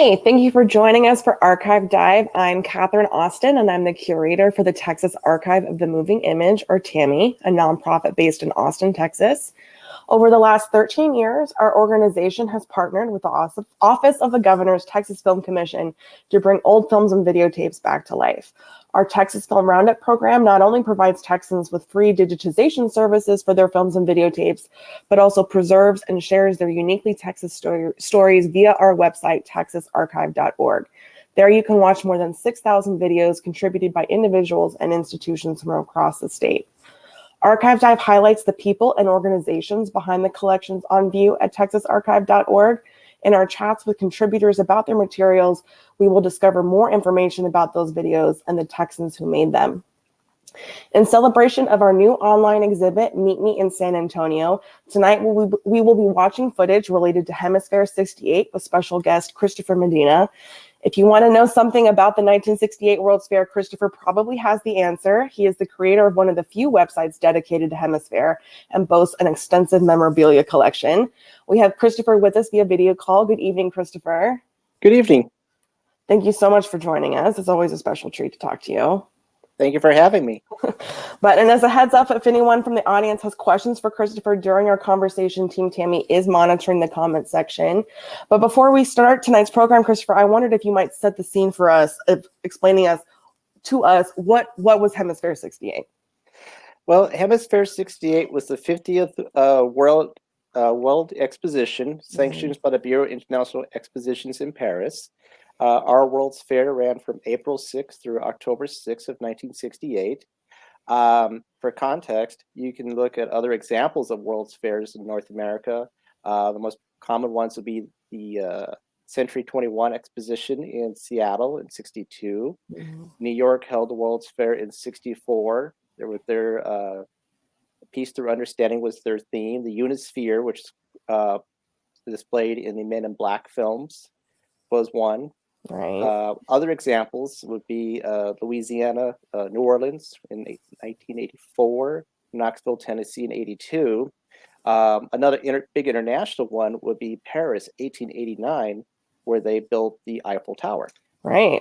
Hi, thank you for joining us for Archive Dive. I'm Katharine Austin, and I'm the curator for the Texas Archive of the Moving Image, or TAMI, a nonprofit based in Austin, Texas. Over the last 13 years, our organization has partnered with the Office of the Governor's Texas Film Commission to bring old films and videotapes back to life. Our Texas Film Roundup program not only provides Texans with free digitization services for their films and videotapes, but also preserves and shares their uniquely Texas stories via our website, texasarchive.org. There you can watch more than 6,000 videos contributed by individuals and institutions from across the state. Archive Dive highlights the people and organizations behind the collections on view at texasarchive.org. In our chats with contributors about their materials, we will discover more information about those videos and the Texans who made them. In celebration of our new online exhibit, Meet Me in San Antonio, tonight we will be watching footage related to Hemisfair 68 with special guest Christopher Medina. If you want to know something about the 1968 World's Fair, Christopher probably has the answer. He is the creator of one of the few websites dedicated to Hemisfair and boasts an extensive memorabilia collection. We have Christopher with us via video call. Good evening, Christopher. Good evening. Thank you so much for joining us. It's always a special treat to talk to you. Thank you for having me. And as a heads up, if anyone from the audience has questions for Christopher during our conversation, Team TAMI is monitoring the comment section. But before we start tonight's program, Christopher, I wondered if you might set the scene for us, of explaining to us what was Hemisfair 68. Well, Hemisfair 68 was the 50th World Exposition, sanctioned by the Bureau of International Expositions in Paris. Our World's Fair ran from April 6th through October 6th of 1968. For context, you can look at other examples of World's Fairs in North America. The most common ones would be the Century 21 Exposition in Seattle in 62. Mm-hmm. New York held the World's Fair in 64. There was their Peace Through Understanding was their theme. The Unisphere, which is displayed in the Men in Black films, was one. Right. Other examples would be Louisiana, New Orleans in 1984, Knoxville, Tennessee in 82. Another big international one would be Paris, 1889, where they built the Eiffel Tower. Right.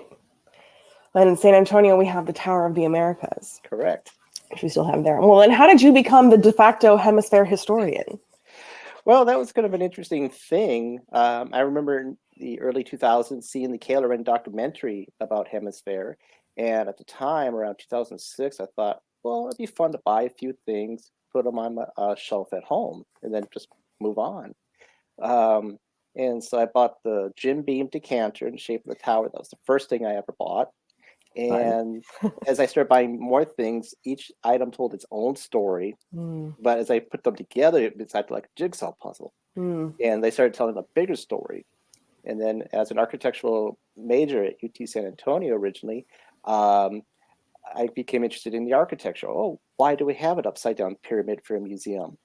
And in San Antonio, we have the Tower of the Americas. Correct. Which we still have there. Well, and how did you become the de facto Hemisfair historian? Well, that was kind of an interesting thing. I remember in the early 2000s seeing the KLRN documentary about Hemisfair. And at the time, around 2006, I thought, well, it'd be fun to buy a few things, put them on my shelf at home, and then just move on. And so I bought the Jim Beam decanter in the shape of the tower. That was the first thing I ever bought. And as I started buying more things, each item told its own story. But as I put them together, it's like a jigsaw puzzle. And they started telling a bigger story. And then as an architectural major at UT San Antonio originally, I became interested in the architecture. Oh, why do we have an upside down pyramid for a museum?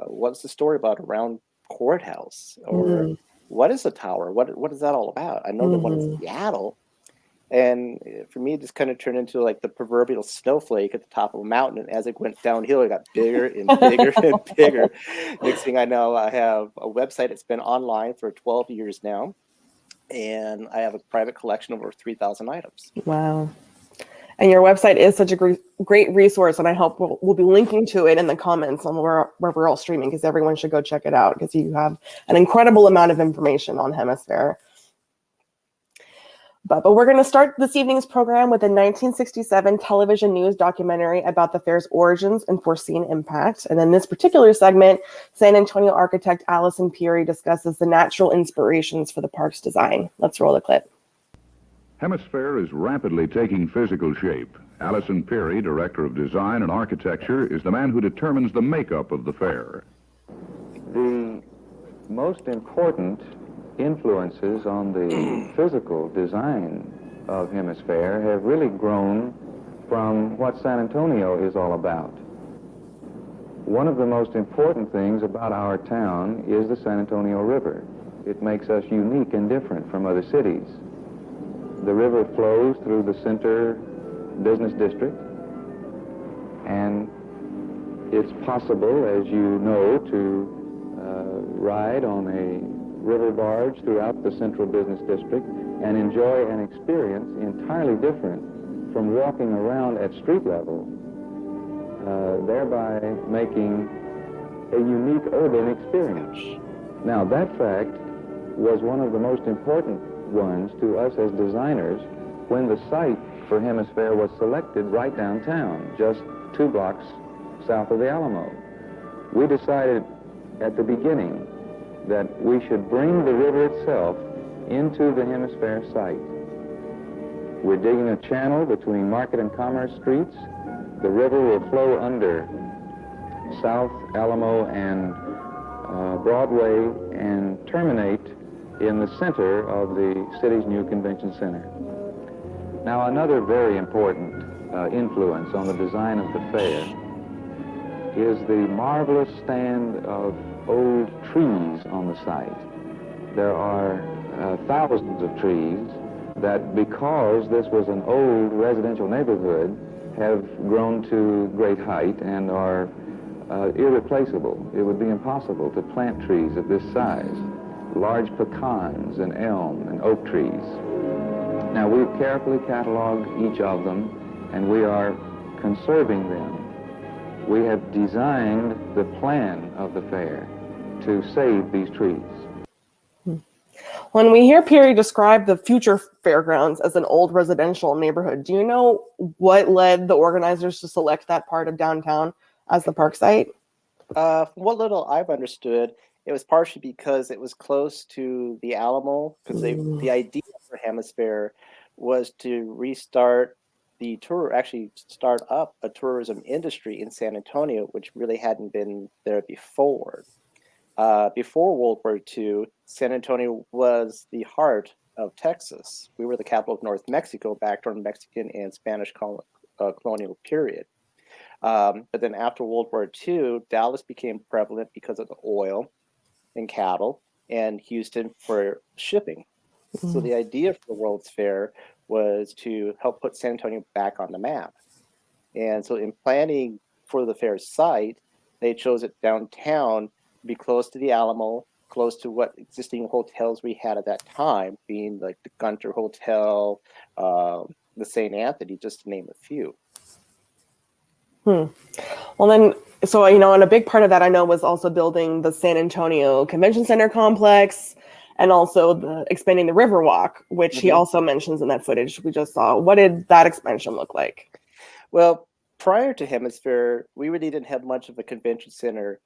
What's the story about a round courthouse? Or what is a tower? What is that all about? I know the one in Seattle. And for me, it just kind of turned into like the proverbial snowflake at the top of a mountain. And as it went downhill, it got bigger and bigger and bigger. Next thing I know, I have a website that's been online for 12 years now. And I have a private collection of over 3,000 items. Wow. And your website is such a great resource. And I hope we'll be linking to it in the comments on where we're all streaming, because everyone should go check it out, because you have an incredible amount of information on Hemisfair. But we're going to start this evening's program with a 1967 television news documentary about the fair's origins and foreseen impact. And in this particular segment, San Antonio architect Allison Peary discusses the natural inspirations for the park's design. Let's roll the clip. Hemisfair is rapidly taking physical shape. Allison Peary, Director of Design and Architecture, is the man who determines the makeup of the fair. The most important influences on the physical design of Hemisfair have really grown from what San Antonio is all about. One of the most important things about our town is the San Antonio River. It makes us unique and different from other cities. The river flows through the center business district, and it's possible, as you know, to ride on a river barge throughout the central business district and enjoy an experience entirely different from walking around at street level, thereby making a unique urban experience. Now, that fact was one of the most important ones to us as designers when the site for Hemisfair was selected right downtown, just 2 blocks south of the Alamo. We decided at the beginning that we should bring the river itself into the Hemisfair site. We're digging a channel between Market and Commerce Streets. The river will flow under South Alamo and Broadway and terminate in the center of the city's new convention center. Now, another very important influence on the design of the fair is the marvelous stand of old trees on the site. There are thousands of trees that, because this was an old residential neighborhood, have grown to great height and are irreplaceable. It would be impossible to plant trees of this size. Large pecans and elm and oak trees. Now, we've carefully cataloged each of them, and we are conserving them. We have designed the plan of the fair to save these trees. When we hear Peary describe the future fairgrounds as an old residential neighborhood, do you know what led the organizers to select that part of downtown as the park site? From what little I've understood, it was partially because it was close to the Alamo, because the idea for Hemisfair was to restart the tour, actually start up a tourism industry in San Antonio, which really hadn't been there before. Before World War II, San Antonio was the heart of Texas. We were the capital of North Mexico back during the Mexican and Spanish colonial period. But then after World War II, Dallas became prevalent because of the oil and cattle, and Houston for shipping. So the idea for the World's Fair was to help put San Antonio back on the map. And so in planning for the fair site, they chose it downtown to be close to the Alamo, close to what existing hotels we had at that time, being like the Gunter Hotel, the St. Anthony, just to name a few. Well, then, so, and a big part of that I know was also building the San Antonio Convention Center complex and also expanding the Riverwalk, which he also mentions in that footage we just saw. What did that expansion look like? Well, prior to Hemisfair, we really didn't have much of a convention center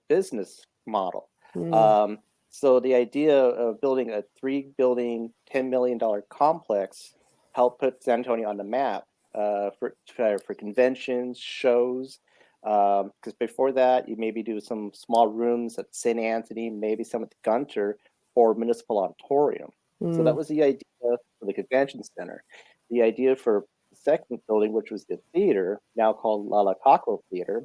business model. So the idea of building a 3-building, $10 million complex helped put San Antonio on the map. For conventions, shows, because before that, you maybe do some small rooms at St. Anthony, maybe some at the Gunter or Municipal Auditorium. So that was the idea for the convention center. The idea for the second building, which was the theater, now called La Cocco Theater,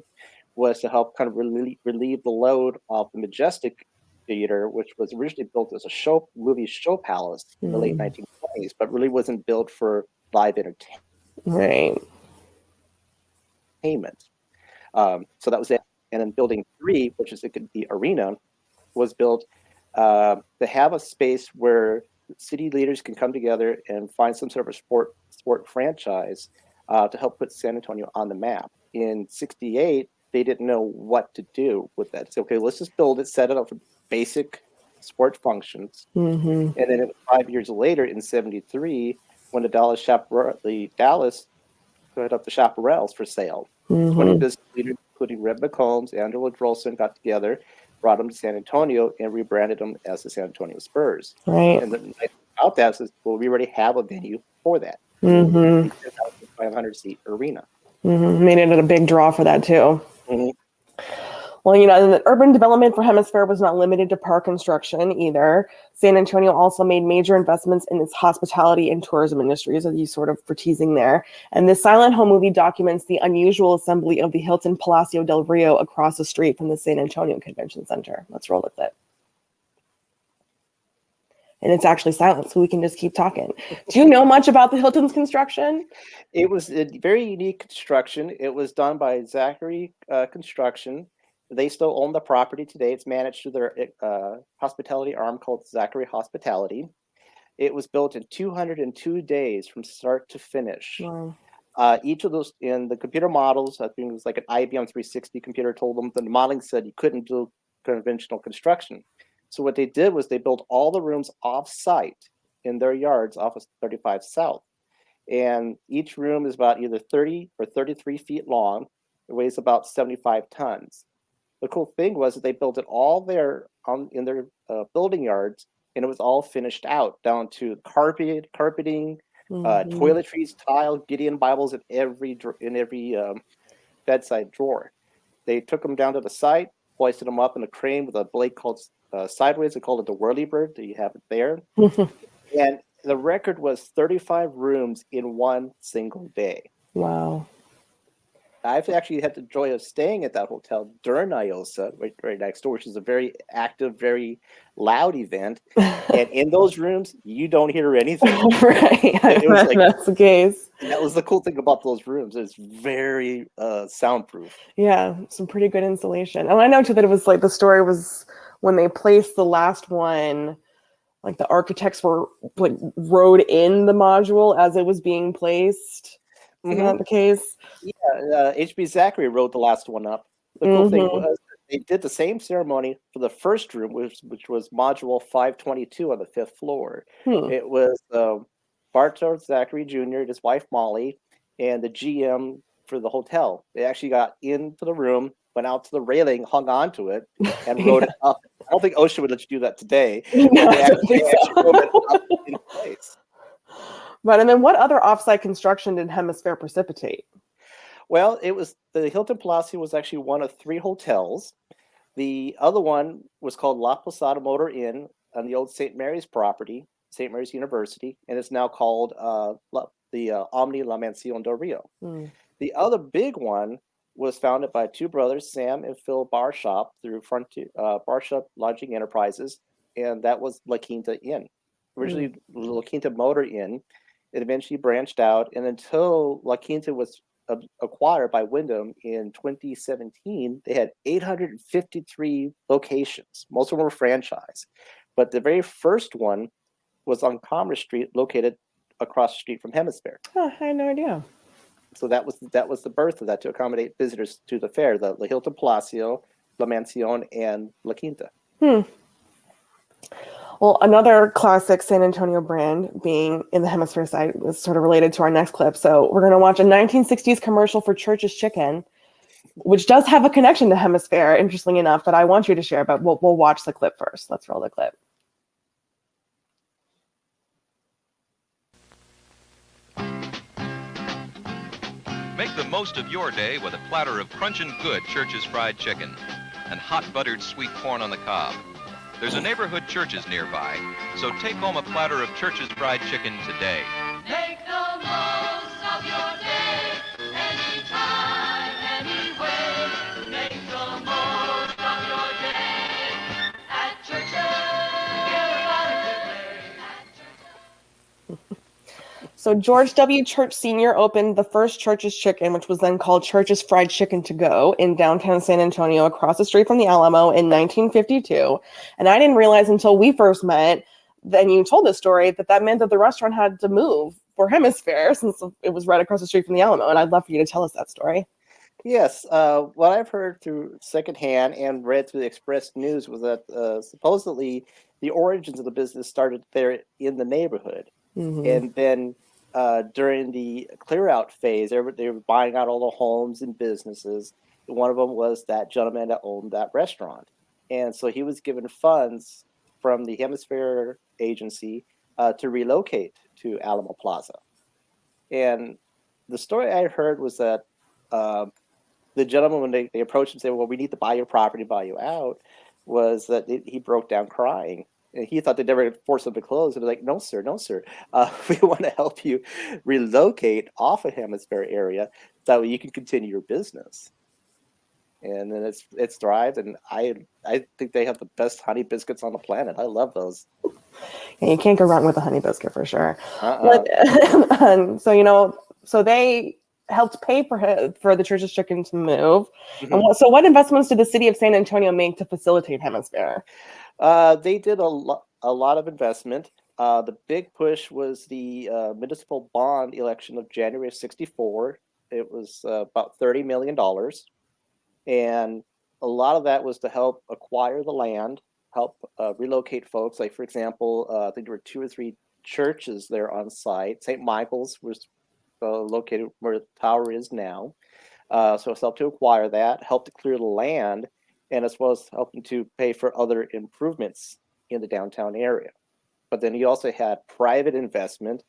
was to help kind of relieve the load of the Majestic Theater, which was originally built as a movie show palace in the late 1920s, but really wasn't built for live entertainment. Right. So that was it. And then building 3, which is the arena, was built to have a space where city leaders can come together and find some sort of a sport franchise to help put San Antonio on the map. In '68, they didn't know what to do with that. So, okay, let's just build it, set it up for basic sport functions. And then it was 5 years later, in '73, when the Dallas put up the chaparrals for sale. 20 business leaders, including Red McCombs, Angela Drolson, got together, brought them to San Antonio, and rebranded them as the San Antonio Spurs. Right. And the nice thing about that is, well, we already have a venue for that. 500-seat arena. Made it a big draw for that, too. Well, the urban development for Hemisfair was not limited to park construction either. San Antonio also made major investments in its hospitality and tourism industries, as you sort of were teasing there. And this silent home movie documents the unusual assembly of the Hilton Palacio del Rio across the street from the San Antonio Convention Center. Let's roll with it. And it's actually silent, so we can just keep talking. Do you know much about the Hilton's construction? It was a very unique construction. It was done by Zachary Construction. They still own the property today. It's managed through their hospitality arm called Zachary Hospitality. It was built in 202 days from start to finish. Wow. Each of those in the computer models, I think it was like an IBM 360 computer, told them the modeling said you couldn't do conventional construction. So what they did was they built all the rooms off-site in their yards off of 35 South. And each room is about either 30 or 33 feet long. It weighs about 75 tons. The cool thing was that they built it all there in their building yards, and it was all finished out down to carpeting, toiletries, tile, Gideon Bibles in every bedside drawer. They took them down to the site, hoisted them up in a crane with a blade called sideways. They called it the whirlybird. You have it there. And the record was 35 rooms in one single day. Wow. I've actually had the joy of staying at that hotel during IOSA, right next door, which is a very active, very loud event. And in those rooms, you don't hear anything. Right. It was like, that's the case. That was the cool thing about those rooms. It's very soundproof. Yeah, some pretty good insulation. And I know too that it was like the story was when they placed the last one, like the architects were like wrote in the module as it was being placed. Isn't that the case? Yeah, H.B. Zachary wrote the last one up. The cool thing was they did the same ceremony for the first room, which was module 522 on the 5th floor. It was Bartow Zachary Jr., and his wife Molly, and the GM for the hotel. They actually got into the room, went out to the railing, hung on to it, and wrote it up. I don't think OSHA would let you do that today. No, but they actually wrote it up in place. But and then what other offsite construction did Hemisfair precipitate? Well, it was the Hilton Palacio was actually one of 3 hotels. The other one was called La Posada Motor Inn on the old St. Mary's property, St. Mary's University, and it's now called the Omni La Mansión del Rio. The other big one was founded by 2 brothers, Sam and Phil Barshop, through Barshop Lodging Enterprises, and that was La Quinta Inn. Originally, La Quinta Motor Inn. It eventually branched out, and until La Quinta was acquired by Wyndham in 2017, they had 853 locations. Most of them were franchise. But the very first one was on Commerce Street, located across the street from Hemisfair. Oh, I had no idea. So that was the birth of that, to accommodate visitors to the fair, the Hilton Palacio, La Mansión, and La Quinta. Well, another classic San Antonio brand being in the Hemisfair side is sort of related to our next clip. So we're going to watch a 1960s commercial for Church's Chicken, which does have a connection to Hemisfair, interestingly enough, that I want you to share, but we'll watch the clip first. Let's roll the clip. Make the most of your day with a platter of Crunchin' Good Church's Fried Chicken and hot buttered sweet corn on the cob. There's a neighborhood Church's nearby, so take home a platter of Church's Fried Chicken today. Make the most of your day, anytime, anywhere. Make the most of your day at Church's. So George W. Church Sr. opened the first Church's Chicken, which was then called Church's Fried Chicken to Go, in downtown San Antonio, across the street from the Alamo in 1952. And I didn't realize until we first met, then you told this story, that meant that the restaurant had to move for Hemisfair, since it was right across the street from the Alamo. And I'd love for you to tell us that story. Yes, what I've heard through secondhand and read through the Express News was that supposedly the origins of the business started there in the neighborhood. And then during the clear out phase, they were buying out all the homes and businesses. One of them was that gentleman that owned that restaurant. And so he was given funds from the Hemisfair agency to relocate to Alamo Plaza. And the story I heard was that the gentleman, when they approached him and said, well, we need to buy your property, buy you out, was that he broke down crying. And he thought they'd never force him to close. And they're like, no, sir. We want to help you relocate off of Hemisfair area so that way you can continue your business. And then it's thrived. And I think they have the best honey biscuits on the planet. I love those. Yeah, you can't go wrong with a honey biscuit for sure. But, so they helped pay for the Church's Chicken to move. Mhm. And what investments did the city of San Antonio make to facilitate Hemisfair? They did a lot of investment. The big push was the municipal bond election of January of '64. It was about $30 million. And a lot of that was to help acquire the land, help relocate folks. Like, for example, I think there were 2 or 3 churches there on site. St. Michael's was located where the tower is now. So it's helped to acquire that, helped to clear the land, and as well as helping to pay for other improvements in the downtown area. But then you also had private investment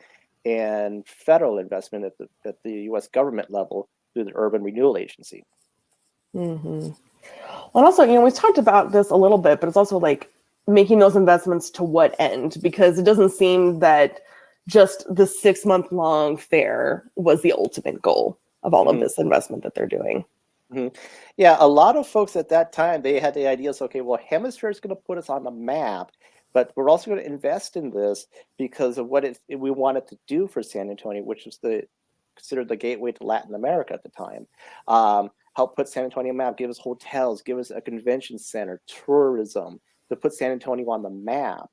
and federal investment at the U.S. government level through the Urban Renewal Agency. Mm-hmm. Well, and also, we talked about this a little bit, but it's also like making those investments to what end? Because it doesn't seem that just the 6-month-long fair was the ultimate goal of all of this investment that they're doing. Yeah, a lot of folks at that time, they had the ideas, okay, well, Hemisphere is going to put us on the map, but we're also going to invest in this because of what we wanted to do for San Antonio, which was considered the gateway to Latin America at the time. Help put San Antonio on the map, give us hotels, give us a convention center, tourism, to put San Antonio on the map.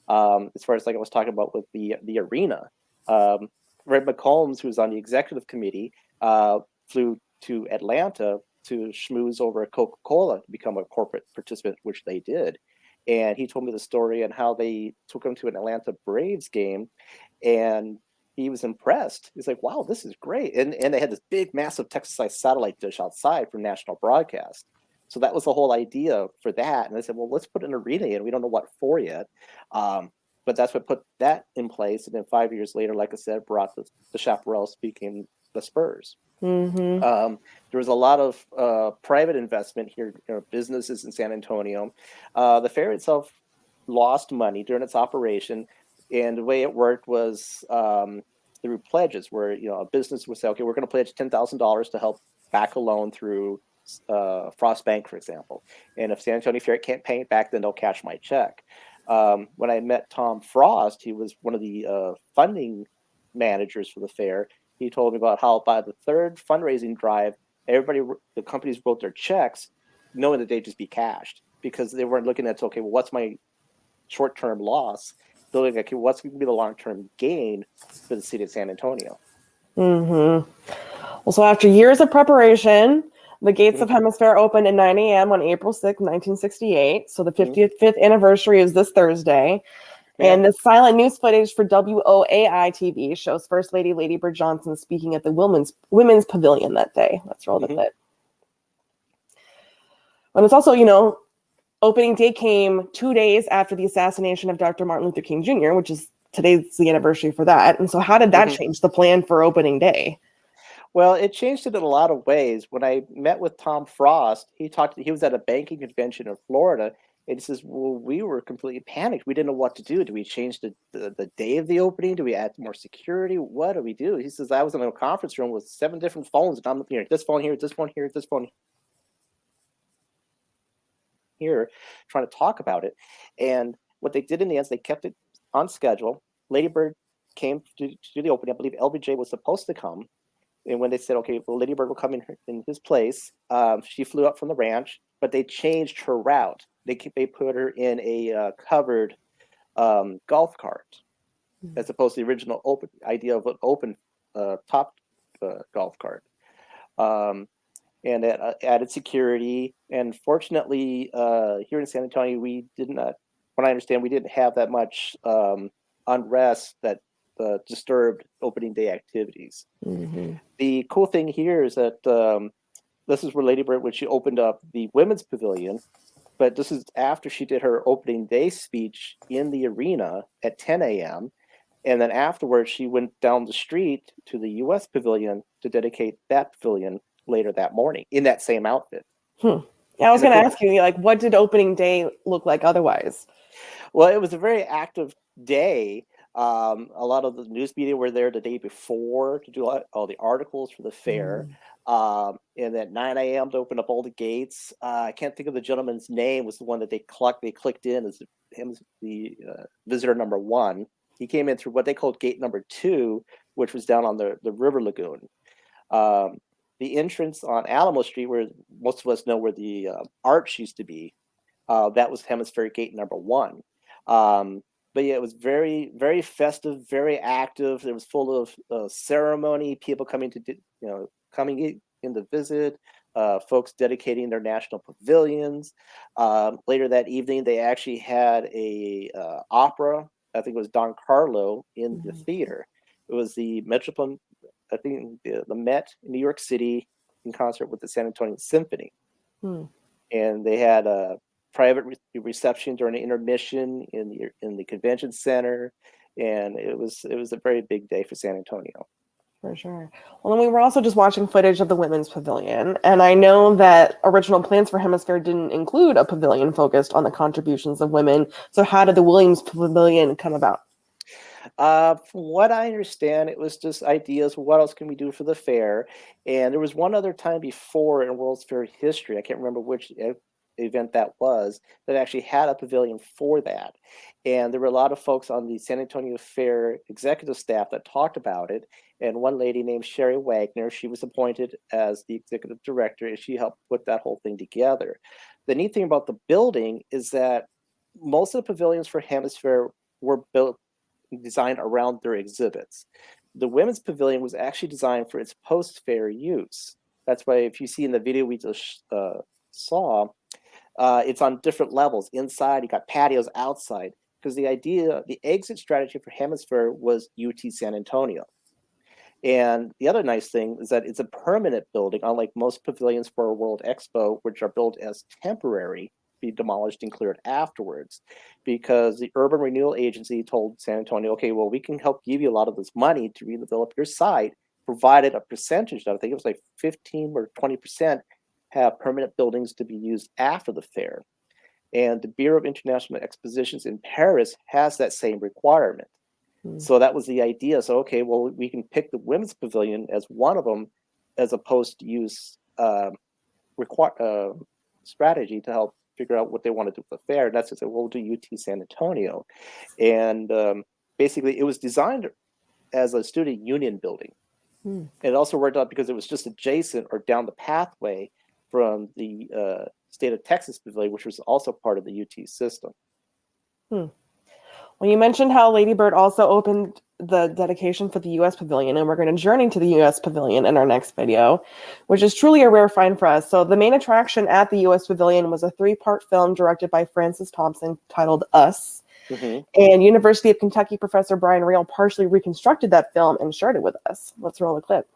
As far as like I was talking about with the arena. Red McCombs, who was on the executive committee, flew to Atlanta to schmooze over Coca-Cola to become a corporate participant, which they did. And he told me the story on how they took him to an Atlanta Braves game, and he was impressed. He's like, wow, this is great. And they had this big, massive Texas-sized satellite dish outside for national broadcast. So that was the whole idea for that. And they said, well, let's put an arena in. We don't know what for yet. But that's what put that in place. And then 5 years later, like I said, brought the Chaparrals, became the Spurs. Mm-hmm. There was a lot of private investment here, businesses in San Antonio. The fair itself lost money during its operation. And the way it worked was through pledges where, a business would say, okay, we're going to pledge $10,000 to help back a loan through Frost Bank, for example. And if San Antonio Fair can't pay it back, then they'll cash my check. When I met Tom Frost, he was one of the funding managers for the fair. He told me about how by the third fundraising drive, the companies wrote their checks knowing that they'd just be cashed because they weren't looking at, okay, well, what's my short-term loss? They're looking at, okay, what's going to be the long-term gain for the city of San Antonio? Mm-hmm. Well, so after years of preparation, the gates of Hemisfair opened at 9 a.m. on April 6, 1968. So the 55th anniversary is this Thursday. Yeah. And the silent news footage for WOAI TV shows First Lady Lady Bird Johnson speaking at the Women's Pavilion that day. Let's roll with it. And it's also, opening day came 2 days after the assassination of Dr. Martin Luther King Jr., which is today's the anniversary for that. And so how did that change the plan for opening day? Well, it changed it in a lot of ways. When I met with Tom Frost, he was at a banking convention in Florida, and he says, well, we were completely panicked. We didn't know what to do. Do we change the day of the opening? Do we add more security? What do we do? He says, I was in a conference room with 7 different phones, and I'm looking at this phone here, this phone here, this phone here, trying to talk about it. And what they did in the end is they kept it on schedule. Lady Bird came to do the opening. I believe LBJ was supposed to come. And when they said, okay, well, Lady Bird will come in his place, she flew up from the ranch, but they changed her route. They put her in a covered golf cart, as opposed to the original idea of an open top golf cart. And that added security. And fortunately, here in San Antonio, we did not, when I understand, we didn't have that much unrest that disturbed opening day activities. The cool thing here is that this is where Lady Bird, when she opened up the women's pavilion, but this is after she did her opening day speech in the arena at 10 a.m. And then afterwards, she went down the street to the U.S. pavilion to dedicate that pavilion later that morning in that same outfit. Yeah, I was going to ask you, what did opening day look like otherwise? Well, it was a very active day. A lot of the news media were there the day before to do all the articles for the fair. And at 9 a.m. to open up all the gates. I can't think of the gentleman's name. Was the one that they clicked in as the visitor number 1. He came in through what they called gate number 2, which was down on the river lagoon. The entrance on Alamo Street, where most of us know where the arch used to be, that was Hemisfair Gate #1. But yeah, it was very, very festive, very active. It was full of ceremony, people coming to, coming in to visit, folks dedicating their national pavilions. Later that evening, they actually had a opera. I think it was Don Carlo in the theater. It was the Metropolitan, I think the Met in New York City in concert with the San Antonio Symphony. And they had a private reception during an intermission in the convention center, and it was a very big day for San Antonio. For sure. Well, and we were also just watching footage of the Women's Pavilion, and I know that original plans for Hemisfair didn't include a pavilion focused on the contributions of women. So how did the Williams Pavilion come about? From what I understand, it was just ideas. What else can we do for the fair? And there was one other time before in World's Fair history, I can't remember which event that was, that actually had a pavilion for that. And there were a lot of folks on the San Antonio Fair executive staff that talked about it. And one lady named Sherry Wagner, she was appointed as the executive director, and she helped put that whole thing together. The neat thing about the building is that most of the pavilions for Hemisfair were designed around their exhibits. The Women's Pavilion was actually designed for its post-fair use. That's why if you see in the video we just saw, it's on different levels. Inside, you got patios outside, because the exit strategy for Hemisfair was UT San Antonio. And the other nice thing is that it's a permanent building, unlike most pavilions for a World Expo, which are built as temporary, be demolished and cleared afterwards, because the Urban Renewal Agency told San Antonio, okay, well, we can help give you a lot of this money to redevelop your site, provided a percentage of, I think it was like 15 or 20%, have permanent buildings to be used after the fair. And the Bureau of International Expositions in Paris has that same requirement. So that was the idea. So, okay, well, we can pick the Women's Pavilion as one of them as a post-use strategy to help figure out what they want to do with the fair. And that's to say, we'll do UT San Antonio. And basically, it was designed as a student union building. And it also worked out because it was just adjacent or down the pathway from the State of Texas Pavilion, which was also part of the UT system. Well, you mentioned how Lady Bird also opened the dedication for the U.S. Pavilion, and we're going to journey to the U.S. Pavilion in our next video, which is truly a rare find for us. So the main attraction at the U.S. Pavilion was a 3-part film directed by Francis Thompson titled Us. And University of Kentucky professor Brian Real partially reconstructed that film and shared it with us. Let's roll a clip.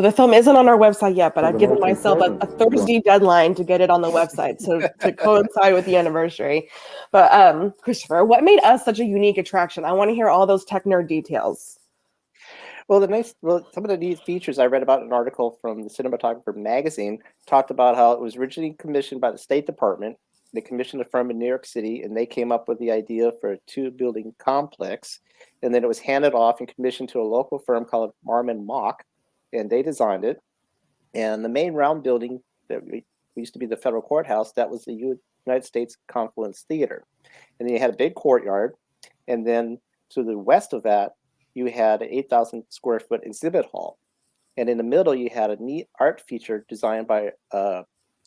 So the film isn't on our website yet, but So I've the given most myself a important Thursday deadline to get it on the website, so to coincide with the anniversary. But Christopher, what made us such a unique attraction? I want to hear all those tech nerd details. Well, some of the neat features I read about in an article from the Cinematographer magazine talked about how it was originally commissioned by the State Department. They commissioned a firm in New York City, and they came up with the idea for a two-building complex. And then it was handed off and commissioned to a local firm called Marmon Mock, and they designed it. And the main round building that used to be the federal courthouse, that was the United States Confluence Theater. And then you had a big courtyard, and then to the west of that, you had an 8,000 square foot exhibit hall. And in the middle, you had a neat art feature designed by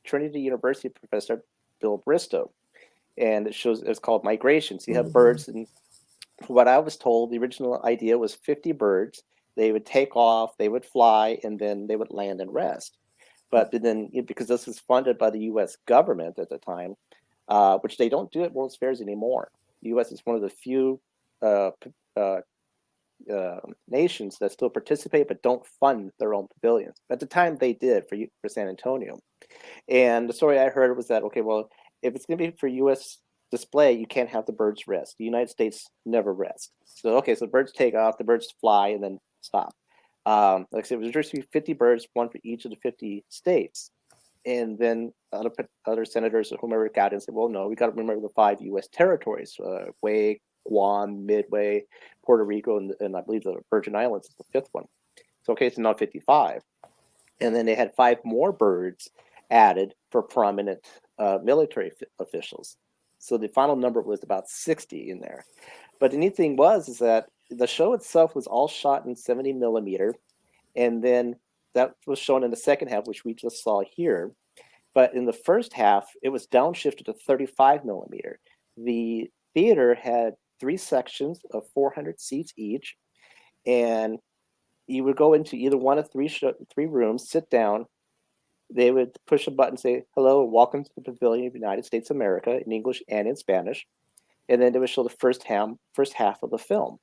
Trinity University professor Bill Bristow. And it's called Migrations. You have birds, and from what I was told, the original idea was 50 birds. They would take off, they would fly, and then they would land and rest. But then, because this was funded by the U.S. government at the time, which they don't do at World's Fairs anymore. The U.S. is one of the few nations that still participate but don't fund their own pavilions. At the time, they did for San Antonio. And the story I heard was that, okay, well, if it's going to be for U.S. display, you can't have the birds rest. The United States never rest. So, okay, so the birds take off, the birds fly, and then stop. Like I said, it was just 50 birds, one for each of the 50 states. And then other senators or whomever got in and said, well, no, we got to remember the 5 U.S. territories, Guam, Guam, Midway, Puerto Rico, and I believe the Virgin Islands is the 5th one. So, okay, so now 55. And then they had 5 more birds added for prominent military officials. So the final number was about 60 in there. But the neat thing is that the show itself was all shot in 70 millimeter. And then that was shown in the second half, which we just saw here. But in the first half, it was downshifted to 35 millimeter. The theater had 3 sections of 400 seats each. And you would go into either one of 3 rooms, sit down. They would push a button, say, hello, welcome to the Pavilion of the United States of America in English and in Spanish. And then they would show the first half of the film.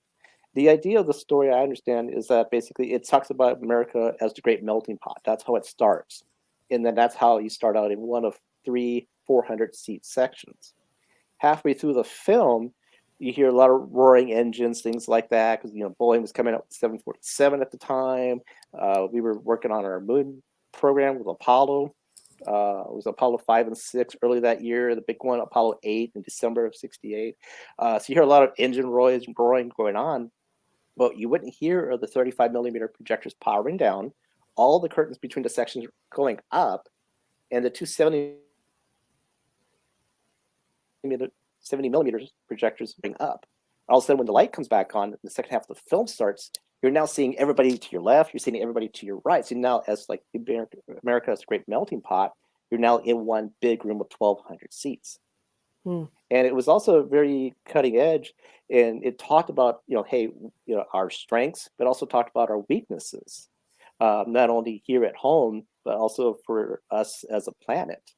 The idea of the story, I understand, is that basically it talks about America as the great melting pot. That's how it starts. And then that's how you start out in one of 3 400-seat sections. Halfway through the film, you hear a lot of roaring engines, things like that, because Boeing was coming out with 747 at the time. We were working on our moon program with Apollo. It was Apollo 5 and 6 early that year. The big one, Apollo 8 in December of '68. So you hear a lot of engine roaring going on, but you wouldn't hear the 35 millimeter projectors powering down, all the curtains between the sections going up, and the 270 millimeter projectors going up. All of a sudden, when the light comes back on, the second half of the film starts, you're now seeing everybody to your left, you're seeing everybody to your right. So now, as like America as a great melting pot, you're now in one big room with 1,200 seats. And it was also very cutting edge, and it talked about, our strengths, but also talked about our weaknesses, not only here at home, but also for us as a planet.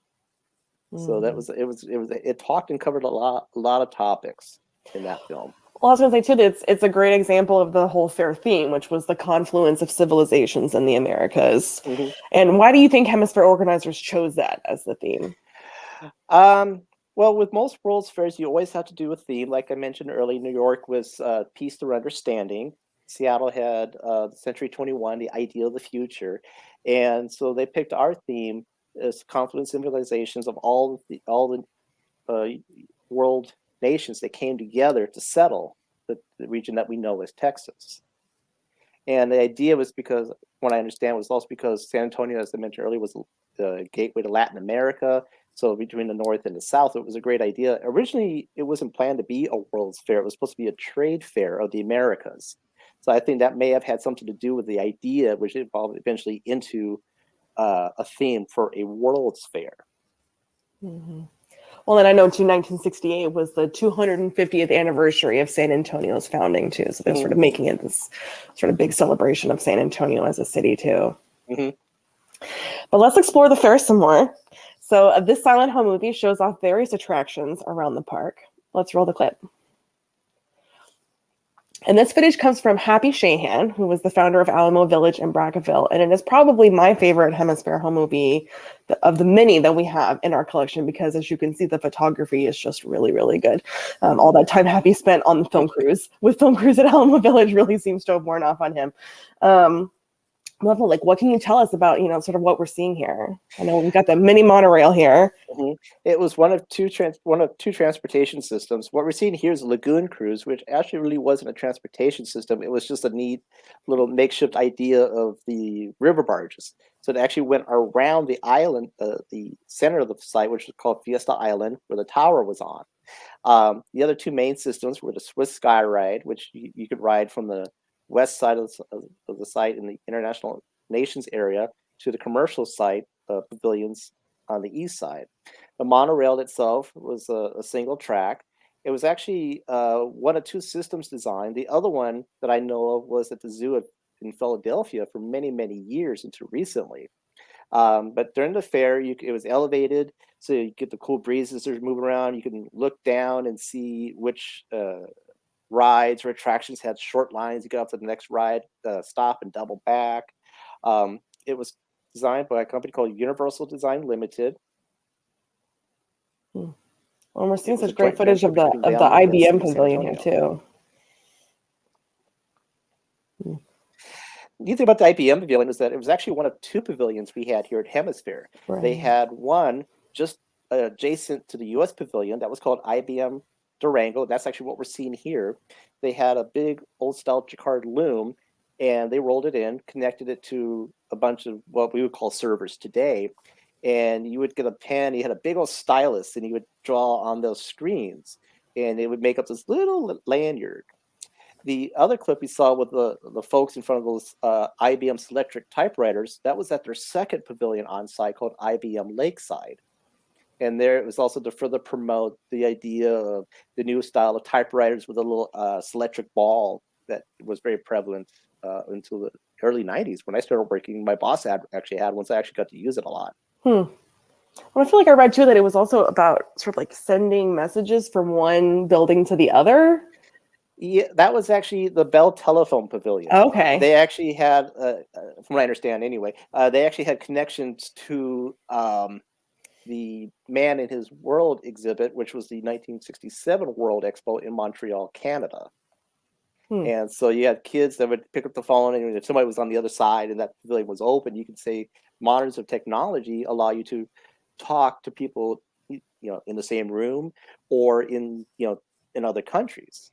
So it talked and covered a lot of topics in that film. Well, I was going to say, too, it's a great example of the whole fair theme, which was the confluence of civilizations in the Americas. Mm-hmm. And why do you think Hemisphere organizers chose that as the theme? Well, with most World's Fairs, you always have to do a theme. Like I mentioned earlier, New York was Peace Through Understanding. Seattle had Century 21, the ideal of the future. And so they picked our theme as confluence civilizations of all the world nations that came together to settle the region that we know as Texas. And the idea was because, what I understand, was also because San Antonio, as I mentioned earlier, was the gateway to Latin America. So between the North and the South, it was a great idea. Originally, it wasn't planned to be a World's Fair. It was supposed to be a trade fair of the Americas. So I think that may have had something to do with the idea, which evolved eventually into a theme for a World's Fair. Mm-hmm. Well, and I know, too, 1968 was the 250th anniversary of San Antonio's founding, too. So they're sort of making it this sort of big celebration of San Antonio as a city, too. Mm-hmm. But let's explore the fair some more. So this silent home movie shows off various attractions around the park. Let's roll the clip. And this footage comes from Happy Shahan, who was the founder of Alamo Village in Brackettville. And it is probably my favorite Hemisfair home movie of the many that we have in our collection, because as you can see, the photography is just really, really good. All that time Happy spent on the film crews at Alamo Village really seems to have worn off on him. Level, like, what can you tell us about, sort of what we're seeing here? I know we've got the mini monorail here. Mm-hmm. It was one of two transportation systems. What we're seeing here is a lagoon cruise, which actually really wasn't a transportation system. It was just a neat little makeshift idea of the river barges. So it actually went around the island, the center of the site, which was called Fiesta Island, where the tower was on. The other two main systems were the Swiss Sky Ride, which you could ride from the west side of the site in the International Nations area to the commercial site pavilions on the east side. The monorail itself was a single track. It was actually one of two systems designed. The other one that I know of was at the zoo in Philadelphia for many, many years until recently. But during the fair, it was elevated, so you get the cool breezes as moving around. You can look down and see which rides or attractions had short lines. You get up to the next ride, stop and double back. It was designed by a company called Universal Design Limited. Well, we're seeing such great footage of the IBM pavilion here too. The thing about the IBM pavilion is that it was actually one of two pavilions we had here at Hemisfair. Right. They had one just adjacent to the U.S. pavilion that was called IBM Durango. That's actually what we're seeing here. They had a big old style Jacquard loom, and they rolled it in, connected it to a bunch of what we would call servers today. And you would get a pen, you had a big old stylus, and you would draw on those screens, and it would make up this little lanyard. The other clip we saw with the folks in front of those IBM Selectric typewriters, that was at their second pavilion on site called IBM Lakeside. And there it was also to further promote the idea of the new style of typewriters with a little Selectric ball that was very prevalent until the early 90s. When I started working, my boss actually had one, so I actually got to use it a lot. Well, I feel like I read too that it was also about sort of like sending messages from one building to the other. Yeah, that was actually the Bell Telephone Pavilion. Okay. They actually had, from what I understand anyway, they actually had connections to the Man in His World exhibit, which was the 1967 World Expo in Montreal, Canada. And so you had kids that would pick up the phone, and if somebody was on the other side and that pavilion was open, you could say models of technology allow you to talk to people, in the same room or in other countries.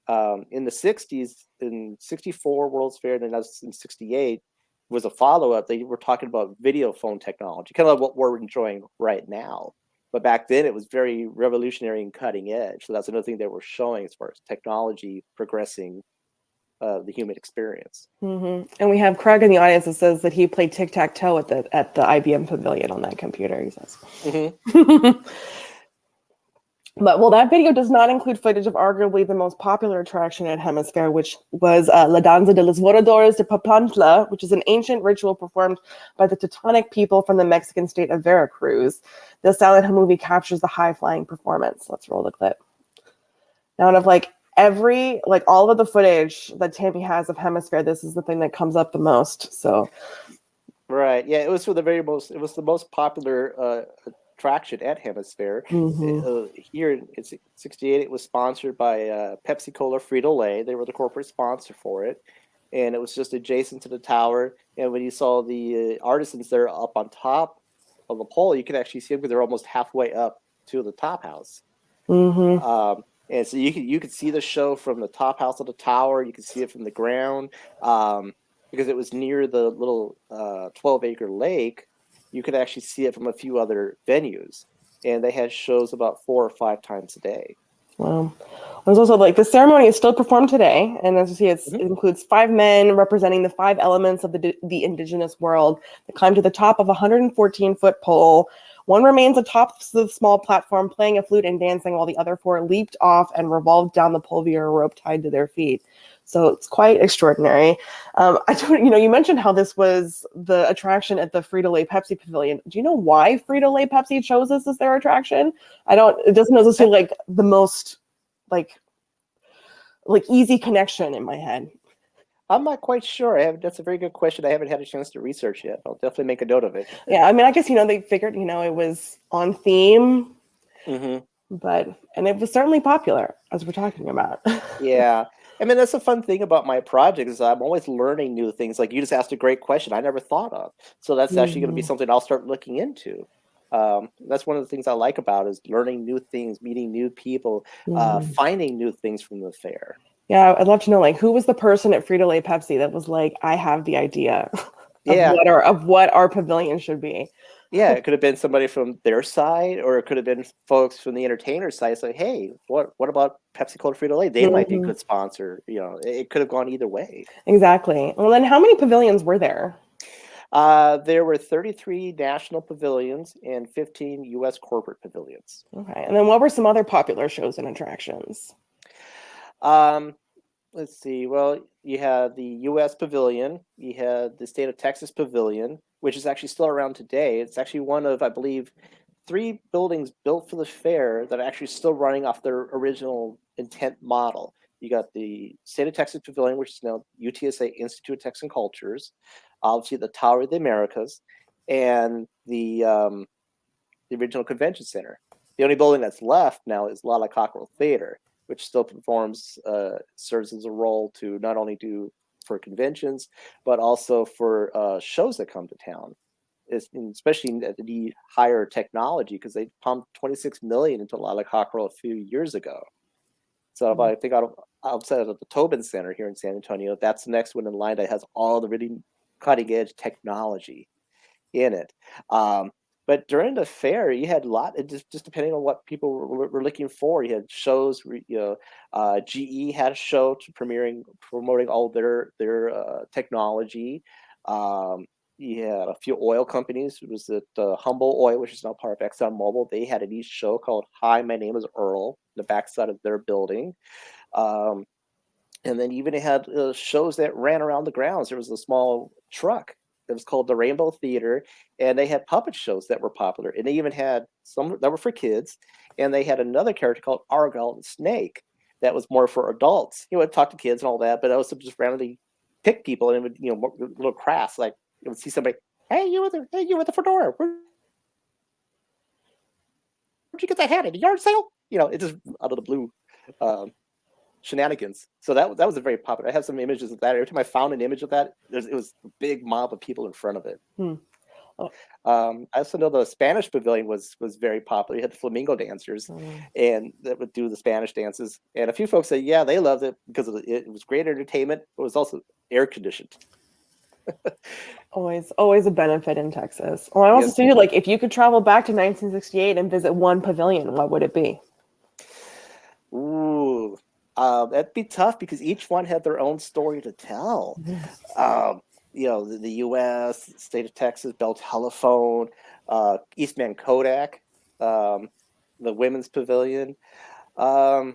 In the 60s, in 64 World's Fair, and then in 68 was a follow-up. They were talking about video phone technology, kind of like what we're enjoying right now. But back then it was very revolutionary and cutting edge. So that's another thing they were showing as far as technology progressing the human experience. Mm-hmm. And we have Craig in the audience that says that he played tic-tac-toe at the IBM Pavilion on that computer, he says. Mm-hmm. But, well, that video does not include footage of arguably the most popular attraction at Hemisfair, which was La Danza de los Voladores de Papantla, which is an ancient ritual performed by the Teutonic people from the Mexican state of Veracruz. The silent movie captures the high-flying performance. Let's roll the clip. Now, out of all of the footage that TAMI has of Hemisfair, this is the thing that comes up the most. So, right, yeah, it was it was the most popular attraction at Hemisfair. Mm-hmm. Here in 68, it was sponsored by Pepsi Cola Frito-Lay. They were the corporate sponsor for it, and it was just adjacent to the tower. And when you saw the artisans there up on top of the pole, you could actually see them because they're almost halfway up to the top house. Mm-hmm. And so you could see the show from the top house of the tower. You could see it from the ground because it was near the little 12-acre lake. You could actually see it from a few other venues, and they had shows about 4 or 5 times a day. Wow. There's also the ceremony is still performed today, and as you see, it includes 5 men representing the 5 elements of the indigenous world that climb to the top of a 114-foot pole. One remains atop the small platform playing a flute and dancing, while the other 4 leaped off and revolved down the pole via a rope tied to their feet. So it's quite extraordinary. You mentioned how this was the attraction at the Frito-Lay Pepsi Pavilion. Do you know why Frito-Lay Pepsi chose this as their attraction? It doesn't necessarily the most like easy connection in my head? I'm not quite sure. That's a very good question. I haven't had a chance to research yet. I'll definitely make a note of it. Yeah, I mean, I guess, they figured, it was on theme, Hmm. and it was certainly popular, as we're talking about. Yeah. I mean, that's the fun thing about my project is I'm always learning new things. Like you just asked a great question I never thought of. So that's actually going to be Mhm. something I'll start looking into. That's one of the things I like about is learning new things, meeting new people, Mhm. finding new things from the fair. Yeah, I'd love to know, like, who was the person at Frito-Lay Pepsi that was like, I have the idea of Yeah. what our pavilion should be. Yeah, it could have been somebody from their side, or it could have been folks from the entertainer side. It's like, hey, what about Pepsi Cola Frito-Lay? They might be a Mhm. good sponsor. It could have gone either way. Exactly. Well, then how many pavilions were there? There were 33 national pavilions and 15 U.S. corporate pavilions. Okay. And then what were some other popular shows and attractions? Um, let's see. Well, you had the U.S. Pavilion, you had the state of Texas Pavilion, which is actually still around today. It's actually one of, I believe, 3 buildings built for the fair that are actually still running off their original intent model. You got the state of Texas Pavilion, which is now UTSA, Institute of Texan Cultures, obviously the Tower of the Americas, and the original convention center. The only building that's left now is Lala Cockerel Theater, which still serves as a role to not only do for conventions, but also for shows that come to town. Especially at the higher technology, because they pumped 26 million into Lala Cockerel a few years ago. So if I think outside of the Tobin Center here in San Antonio, that's the next one in line that has all the really cutting edge technology in it. But during the fair, you had a lot. It just depending on what people were looking for. You had shows. GE had a show promoting all their technology. You had a few oil companies. It was at Humble Oil, which is now part of ExxonMobil. They had a niche show called "Hi, My Name Is Earl," the backside of their building. Um, and then even it had shows that ran around the grounds. There was a small truck that was called the Rainbow Theater, and they had puppet shows that were popular. And they even had some that were for kids, and they had another character called Argyle the Snake that was more for adults. It talk to kids and all that, but also just randomly pick people, and it would, a little crass. Like you would see somebody, hey, you with the fedora? Where'd you get that hat at a yard sale? It just out of the blue. Shenanigans. So that was a very popular. I have some images of that. Every time I found an image of that, it was a big mob of people in front of it. Oh. I also know the Spanish pavilion was very popular. You had the flamenco dancers, and that would do the Spanish dances. And a few folks said, yeah, they loved it because it was great entertainment. It was also air conditioned. Always a benefit in Texas. Well, I also see, like, if you could travel back to 1968 and visit one pavilion, what would it be? Ooh. That'd be tough because each one had their own story to tell. The U.S., state of Texas, Bell Telephone, Eastman Kodak, the Women's Pavilion. So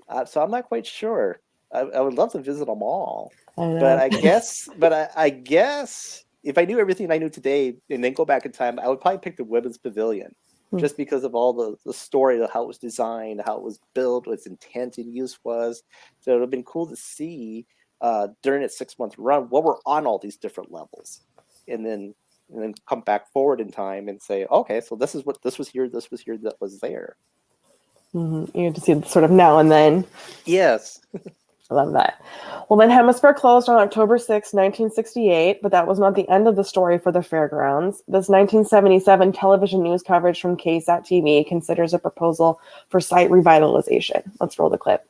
I'm not quite sure. I would love to visit them all, but I guess if I knew everything I knew today and then go back in time, I would probably pick the Women's Pavilion. Just because of all the story of how it was designed, how it was built, what its intent and use was. So it would have been cool to see during its 6-month run what were on all these different levels. And then come back forward in time and say, okay, so this was here, that was there. You get to see sort of now and then. Yes. I love that. Well, then Hemisfair closed on October 6, 1968, but that was not the end of the story for the fairgrounds. This 1977 television news coverage from KSAT TV considers a proposal for site revitalization. Let's roll the clip.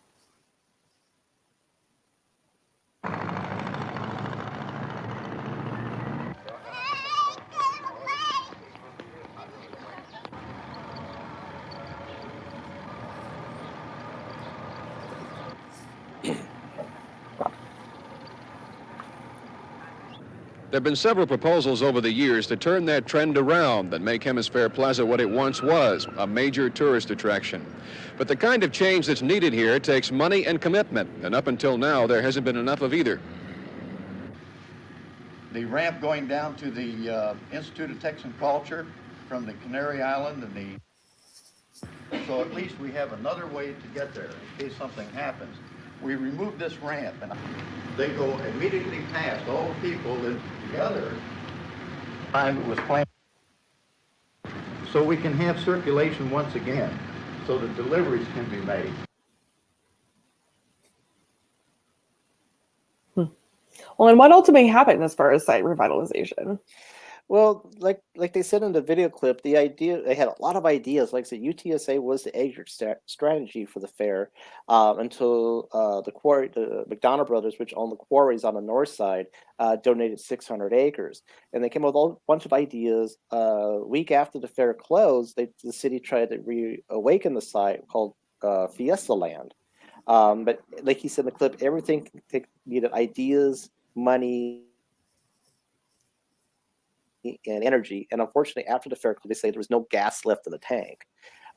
There have been several proposals over the years to turn that trend around and make Hemisfair Plaza what it once was, a major tourist attraction. But the kind of change that's needed here takes money and commitment, and up until now, there hasn't been enough of either. The ramp going down to the Institute of Texan Culture from the Canary Island so at least we have another way to get there in case something happens. we removed this ramp, and they go immediately past all the people that together. Time it was planned. So we can have circulation once again, so that deliveries can be made. Well, and what ultimately happened as far as site revitalization? Well, like they said in the video clip, the idea they had a lot of ideas. Like I said, UTSA was the exit strategy for the fair until the quarry, the McDonough brothers, which own the quarries on the north side, donated 600 acres, and they came up with a bunch of ideas. A week after the fair closed, the city tried to reawaken the site called Fiesta Land. But like he said in the clip, everything needed ideas, money, and energy. And unfortunately, after the fair, they say there was no gas left in the tank.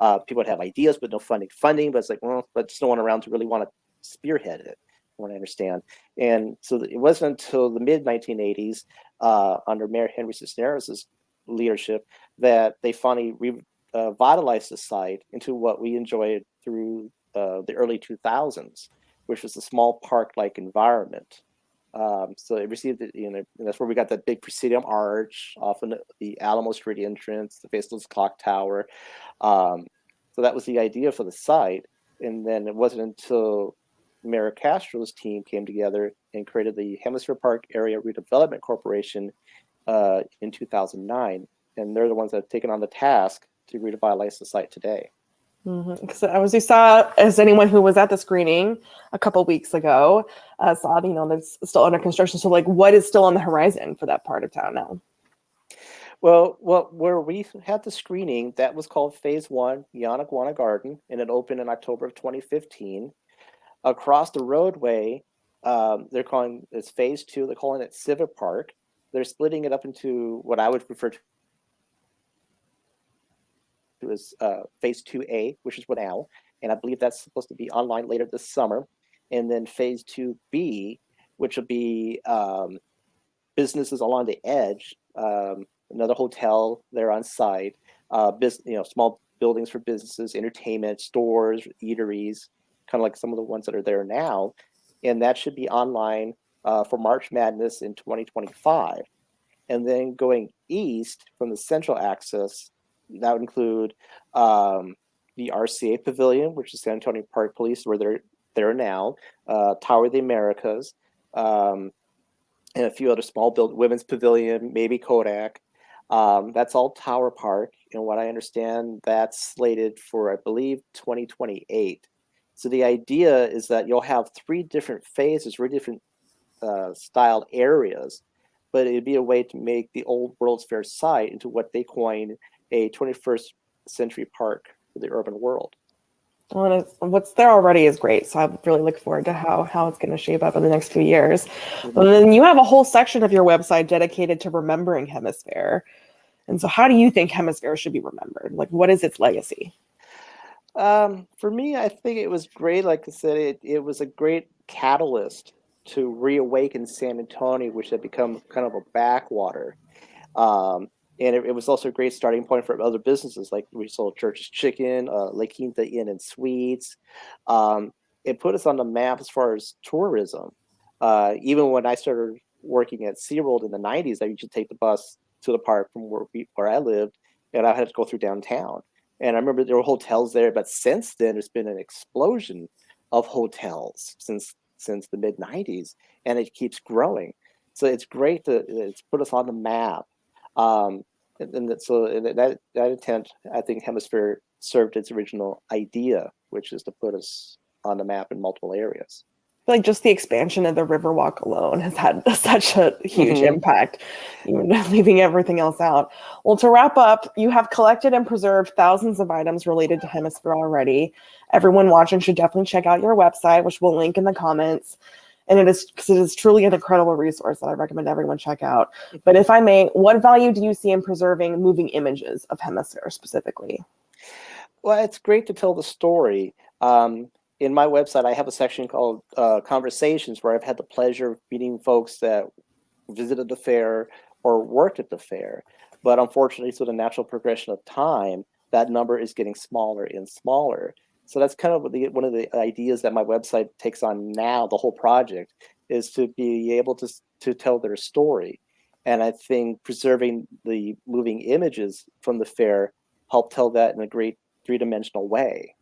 People would have ideas, but no funding. But it's like, well, but just no one around to really want to spearhead it, from what I understand. And so it wasn't until the mid 1980s, under Mayor Henry Cisneros' leadership, that they finally revitalized the site into what we enjoyed through the early 2000s, which was a small park-like environment. So it received, and that's where we got that big Presidium arch off of the Alamo Street entrance, the faceless clock tower. So that was the idea for the site. And then it wasn't until Mayor Castro's team came together and created the Hemisfair Park Area Redevelopment Corporation in 2009. And they're the ones that have taken on the task to revitalize the site today. Because as you saw, as anyone who was at the screening a couple weeks ago saw, that's still under construction. So, like, what is still on the horizon for that part of town now? Well, where we had the screening, that was called Phase 1, Yanaguana Garden, and it opened in October of 2015. Across the roadway, they're calling it's Phase 2. They're calling it Civic Park. They're splitting it up into what I would refer to as Phase 2A, which is what now, and I believe that's supposed to be online later this summer. And then Phase 2B, which will be businesses along the edge, another hotel there on site, small buildings for businesses, entertainment, stores, eateries, kind of like some of the ones that are there now. And that should be online for March Madness in 2025. And then going east from the central axis, that would include the RCA Pavilion, which is San Antonio Park Police, where they're there now, Tower of the Americas, and a few other small women's pavilion, maybe Kodak. That's all Tower Park. And what I understand, that's slated for, I believe, 2028. So the idea is that you'll have three different phases, three different style areas, but it'd be a way to make the old World's Fair site into what they coined a 21st century park for the urban world. Well, what's there already is great. So I really look forward to how it's going to shape up in the next few years. And then you have a whole section of your website dedicated to remembering Hemisfair. And so how do you think Hemisfair should be remembered? Like, what is its legacy? For me, I think it was great. Like I said, it was a great catalyst to reawaken San Antonio, which had become kind of a backwater. And it was also a great starting point for other businesses, like we sold Church's Chicken, La Quinta Inn and Suites. It put us on the map as far as tourism. Even when I started working at SeaWorld in the 90s, I used to take the bus to the park from where I lived, and I had to go through downtown. And I remember there were hotels there, but since then, there's been an explosion of hotels since the mid 90s, and it keeps growing. So it's great that it's put us on the map. So in that intent, I think Hemisfair served its original idea, which is to put us on the map in multiple areas. Like just the expansion of the Riverwalk alone has had such a huge impact, even leaving everything else out. Well, to wrap up, you have collected and preserved thousands of items related to Hemisfair already. Everyone watching should definitely check out your website, which we'll link in the comments. And it is truly an incredible resource that I recommend everyone check out. But if I may, what value do you see in preserving moving images of Hemisfair specifically? Well, it's great to tell the story. In my website, I have a section called Conversations, where I've had the pleasure of meeting folks that visited the fair or worked at the fair. But unfortunately, through the natural progression of time, that number is getting smaller and smaller. So that's kind of one of the ideas that my website takes on now. The whole project is to be able to tell their story. And I think preserving the moving images from the fair help tell that in a great three-dimensional way.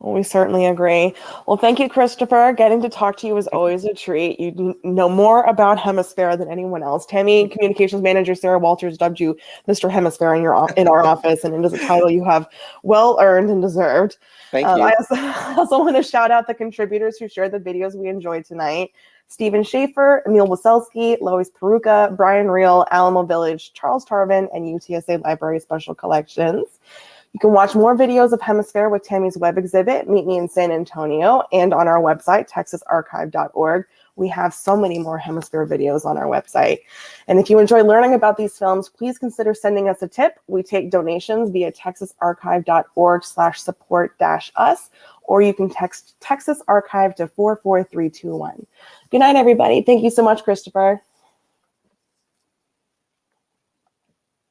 Well, we certainly agree. Well, thank you, Christopher. Getting to talk to you is always a treat. You know more about Hemisfair than anyone else. TAMI Communications Manager Sarah Walters dubbed you Mr. Hemisfair in our office, and it is a title you have well earned and deserved. Thank you. I also want to shout out the contributors who shared the videos we enjoyed tonight. Stephen Schaefer, Emil Waselski, Lois Peruka, Brian Reel, Alamo Village, Charles Tarvin, and UTSA Library Special Collections. You can watch more videos of Hemisfair with TAMI's web exhibit, Meet Me in San Antonio, and on our website, texasarchive.org. We have so many more Hemisfair videos on our website. And if you enjoy learning about these films, please consider sending us a tip. We take donations via texasarchive.org/support-us, or you can text Texas Archive to 44321. Good night, everybody. Thank you so much, Christopher.